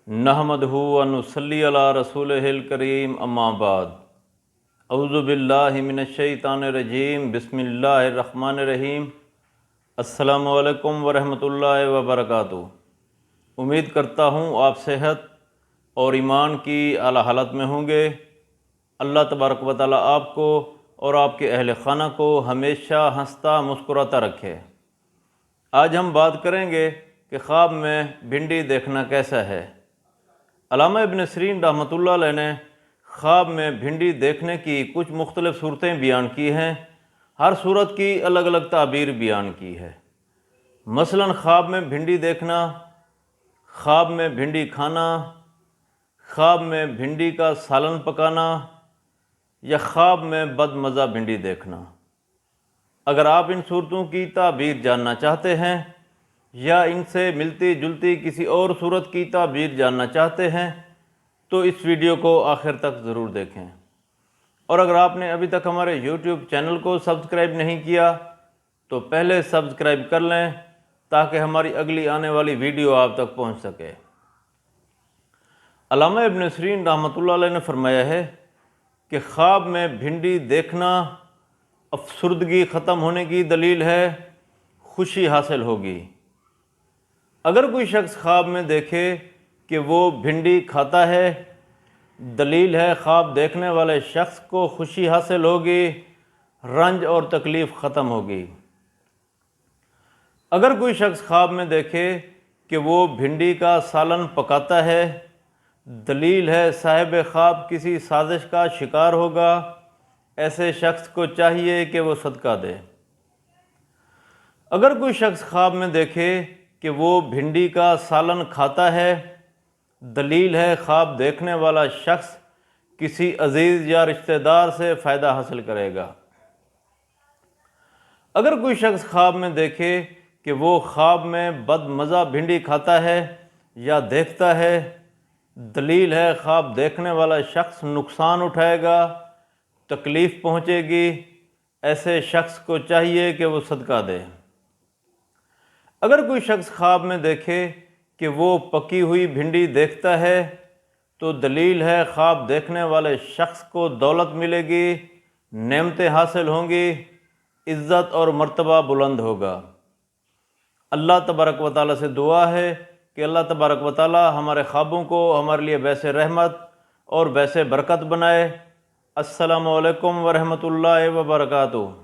نحمدہ و نصلی علی رسولہ الکریم اما بعد اعوذ باللہ من الشیطان الرجیم بسم اللہ الرحمن الرحیم السلام علیکم ورحمۃ اللہ وبرکاتہ۔ امید کرتا ہوں آپ صحت اور ایمان کی اعلیٰ حالت میں ہوں گے۔ اللہ تبارک و تعالیٰ آپ کو اور آپ کے اہل خانہ کو ہمیشہ ہنستا مسکراتا رکھے۔ آج ہم بات کریں گے کہ خواب میں بھنڈی دیکھنا کیسا ہے۔ علامہ ابن سیرین رحمۃ اللہ علیہ نے خواب میں بھنڈی دیکھنے کی کچھ مختلف صورتیں بیان کی ہیں۔ ہر صورت کی الگ الگ تعبیر بیان کی ہے۔ مثلا خواب میں بھنڈی دیکھنا، خواب میں بھنڈی کھانا، خواب میں بھنڈی کا سالن پکانا یا خواب میں بد مزہ بھنڈی دیکھنا۔ اگر آپ ان صورتوں کی تعبیر جاننا چاہتے ہیں یا ان سے ملتی جلتی کسی اور صورت کی تعبیر جاننا چاہتے ہیں تو اس ویڈیو کو آخر تک ضرور دیکھیں۔ اور اگر آپ نے ابھی تک ہمارے یوٹیوب چینل کو سبسکرائب نہیں کیا تو پہلے سبسکرائب کر لیں تاکہ ہماری اگلی آنے والی ویڈیو آپ تک پہنچ سکے۔ علامہ ابن سیرین رحمۃ اللہ علیہ نے فرمایا ہے کہ خواب میں بھنڈی دیکھنا افسردگی ختم ہونے کی دلیل ہے، خوشی حاصل ہوگی۔ اگر کوئی شخص خواب میں دیکھے کہ وہ بھنڈی کھاتا ہے، دلیل ہے خواب دیکھنے والے شخص کو خوشی حاصل ہوگی، رنج اور تکلیف ختم ہوگی۔ اگر کوئی شخص خواب میں دیکھے کہ وہ بھنڈی کا سالن پکاتا ہے، دلیل ہے صاحب خواب کسی سازش کا شکار ہوگا، ایسے شخص کو چاہیے کہ وہ صدقہ دے۔ اگر کوئی شخص خواب میں دیکھے کہ وہ بھنڈی کا سالن کھاتا ہے، دلیل ہے خواب دیکھنے والا شخص کسی عزیز یا رشتہ دار سے فائدہ حاصل کرے گا۔ اگر کوئی شخص خواب میں دیکھے کہ وہ خواب میں بد مزہ بھنڈی کھاتا ہے یا دیکھتا ہے، دلیل ہے خواب دیکھنے والا شخص نقصان اٹھائے گا، تکلیف پہنچے گی، ایسے شخص کو چاہیے کہ وہ صدقہ دے۔ اگر کوئی شخص خواب میں دیکھے کہ وہ پکی ہوئی بھنڈی دیکھتا ہے تو دلیل ہے خواب دیکھنے والے شخص کو دولت ملے گی، نعمتیں حاصل ہوں گی، عزت اور مرتبہ بلند ہوگا۔ اللہ تبارک و تعالیٰ سے دعا ہے کہ اللہ تبارک و تعالیٰ ہمارے خوابوں کو ہمارے لیے باعث رحمت اور باعث برکت بنائے۔ السلام علیکم ورحمۃ اللہ وبرکاتہ۔